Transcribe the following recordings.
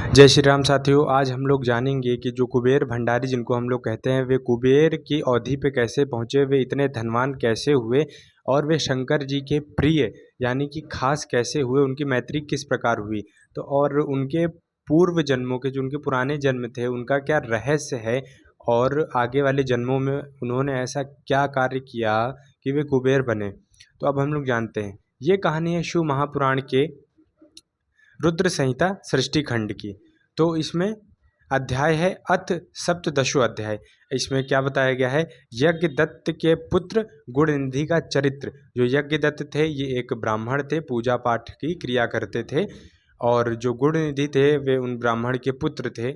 जय श्री राम साथियों। आज हम लोग जानेंगे कि जो कुबेर भंडारी जिनको हम लोग कहते हैं वे कुबेर की अवधि पे कैसे पहुँचे, वे इतने धनवान कैसे हुए और वे शंकर जी के प्रिय यानी कि खास कैसे हुए, उनकी मैत्री किस प्रकार हुई। तो और उनके पूर्व जन्मों के जो उनके पुराने जन्म थे उनका क्या रहस्य है और आगे वाले जन्मों में उन्होंने ऐसा क्या कार्य किया कि वे कुबेर बने। तो अब हम लोग जानते हैं। ये कहानी है शिव महापुराण के रुद्र संहिता सृष्टि खंड की। तो इसमें अध्याय है अथ सप्तदशो अध्याय। इसमें क्या बताया गया है, यज्ञ दत्त के पुत्र गुणनिधि का चरित्र। जो यज्ञ दत्त थे ये एक ब्राह्मण थे, पूजा पाठ की क्रिया करते थे, और जो गुणनिधि थे वे उन ब्राह्मण के पुत्र थे।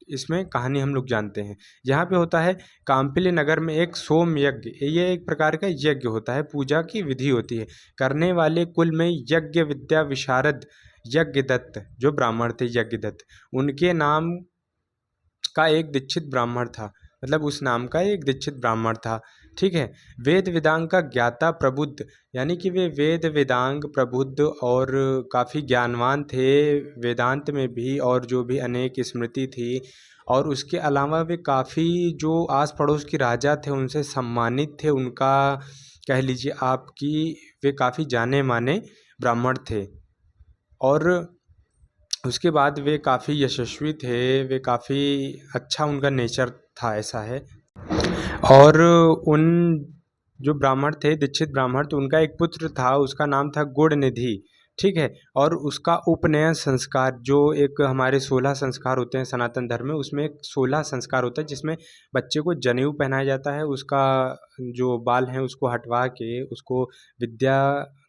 इसमें कहानी हम लोग जानते हैं। यहाँ पे होता है काम्पिल्य नगर में एक सोम यज्ञ। ये एक प्रकार का यज्ञ होता है, पूजा की विधि होती है। करने वाले कुल में यज्ञ विद्या विशारद यज्ञदत्त जो ब्राह्मण थे, यज्ञदत्त उनके नाम का एक दीक्षित ब्राह्मण था, मतलब उस नाम का एक दीक्षित ब्राह्मण था। ठीक है। वेद वेदांग का ज्ञाता प्रबुद्ध, यानी कि वे वेद वेदांग प्रबुद्ध और काफ़ी ज्ञानवान थे वेदांत में भी, और जो भी अनेक स्मृति थी। और उसके अलावा वे काफ़ी जो आस पड़ोस के राजा थे उनसे सम्मानित थे। उनका कह लीजिए आप कि वे काफ़ी जाने माने ब्राह्मण थे। और उसके बाद वे काफ़ी यशस्वी थे, वे काफ़ी अच्छा उनका नेचर था, ऐसा है। और उन जो ब्राह्मण थे, दीक्षित ब्राह्मण, तो उनका एक पुत्र था, उसका नाम था गुणनिधि। ठीक है। और उसका उपनयन संस्कार, जो एक हमारे 16 संस्कार होते हैं सनातन धर्म में, उसमें एक 16 संस्कार होता है जिसमें बच्चे को जनेऊ पहनाया जाता है, उसका जो बाल हैं उसको हटवा के उसको विद्या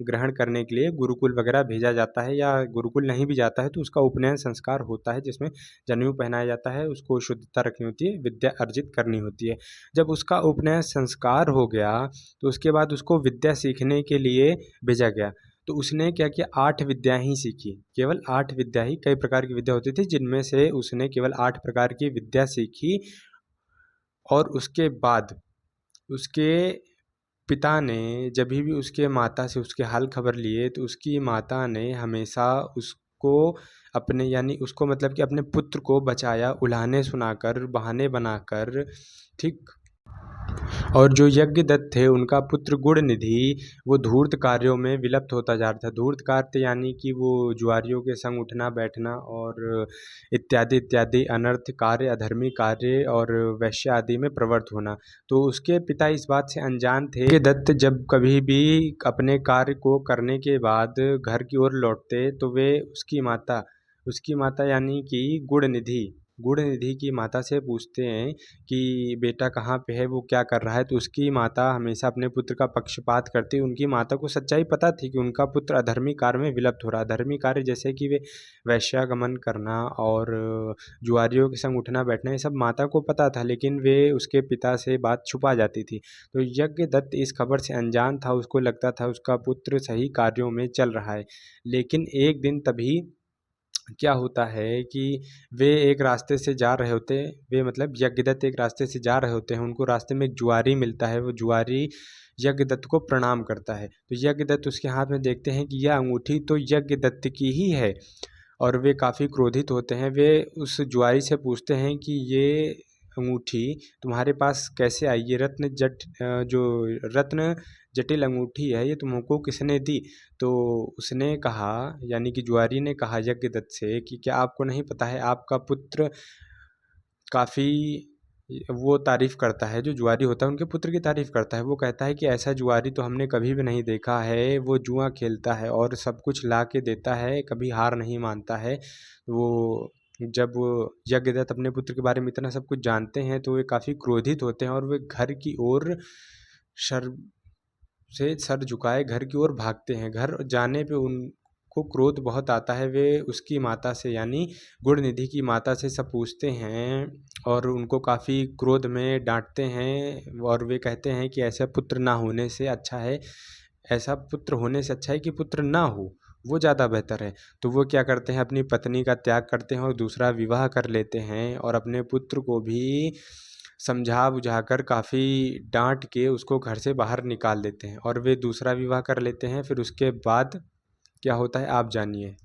ग्रहण करने के लिए गुरुकुल वगैरह भेजा जाता है, या गुरुकुल नहीं भी जाता है तो उसका उपनयन संस्कार होता है जिसमें जनेऊ पहनाया जाता है, उसको शुद्धता रखनी होती है, विद्या अर्जित करनी होती है। जब उसका उपनयन संस्कार हो गया तो उसके बाद उसको विद्या सीखने के लिए भेजा गया। तो उसने क्या किया, 8 विद्या ही सीखी, केवल 8 विद्या ही। कई प्रकार की विद्या होती थी जिनमें से उसने केवल 8 प्रकार की विद्या सीखी। और उसके बाद उसके पिता ने जब भी उसके माता से उसके हाल खबर लिए तो उसकी माता ने हमेशा उसको अपने, यानी उसको मतलब कि अपने पुत्र को बचाया, उल्हाने सुनाकर, बहाने बनाकर। ठीक। और जो यज्ञदत्त थे उनका पुत्र गुणनिधि वो धूर्त कार्यों में विलुप्त होता जा रहा था। धूर्त कार्य यानी कि वो जुआरियों के संग उठना बैठना और इत्यादि इत्यादि अनर्थ कार्य, अधर्मी कार्य और वैश्य आदि में प्रवृत्त होना। तो उसके पिता इस बात से अनजान थे। यज्ञदत्त जब कभी भी अपने कार्य को करने के बाद घर की ओर लौटते तो वे उसकी माता यानी कि गुणनिधि की माता से पूछते हैं कि बेटा कहाँ पे है, वो क्या कर रहा है। तो उसकी माता हमेशा अपने पुत्र का पक्षपात करती। उनकी माता को सच्चाई पता थी कि उनका पुत्र अधर्मी कार्य में विलुप्त हो रहा है। अधर्मी कार्य जैसे कि वे वैश्यागमन करना और जुआरियों के संग उठना बैठना, ये सब माता को पता था, लेकिन वे उसके पिता से बात छुपा जाती थी। तो यज्ञदत्त इस खबर से अनजान था, उसको लगता था उसका पुत्र सही कार्यों में चल रहा है। लेकिन एक दिन तभी क्या होता है कि वे एक रास्ते से जा रहे होते हैं, वे मतलब यज्ञदत्त एक रास्ते से जा रहे होते हैं, उनको रास्ते में एक जुआरी मिलता है। वो जुआरी यज्ञदत्त को प्रणाम करता है। तो यज्ञदत्त उसके हाथ में देखते हैं कि यह अंगूठी तो यज्ञदत्त की ही है, और वे काफ़ी क्रोधित होते हैं। वे उस जुआरी से पूछते हैं कि ये अंगूठी तुम्हारे पास कैसे आई, ये जो रत्न जटिल अंगूठी है, ये तुमको किसने दी। तो उसने कहा, यानी कि जुआरी ने कहा यज्ञदत्त से कि क्या आपको नहीं पता है, आपका पुत्र काफ़ी, वो तारीफ़ करता है, जो जुआरी होता है उनके पुत्र की तारीफ़ करता है। वो कहता है कि ऐसा जुआरी तो हमने कभी भी नहीं देखा है, वो जुआ खेलता है और सब कुछ ला के देता है, कभी हार नहीं मानता है। वो जब यज्ञदत्त अपने पुत्र के बारे में इतना सब कुछ जानते हैं तो वे काफ़ी क्रोधित होते हैं और वे घर की ओर शर से सर झुकाए घर की ओर भागते हैं। घर जाने पे उनको क्रोध बहुत आता है। वे उसकी माता से, यानी गुणनिधि की माता से सब पूछते हैं और उनको काफ़ी क्रोध में डांटते हैं, और वे कहते हैं कि ऐसा पुत्र ना होने से अच्छा है, ऐसा पुत्र होने से अच्छा है कि पुत्र ना हो, वो ज़्यादा बेहतर है। तो वो क्या करते हैं, अपनी पत्नी का त्याग करते हैं और दूसरा विवाह कर लेते हैं, और अपने पुत्र को भी समझा बुझाकर काफ़ी डांट के उसको घर से बाहर निकाल देते हैं, और वे दूसरा विवाह कर लेते हैं। फिर उसके बाद क्या होता है आप जानिए।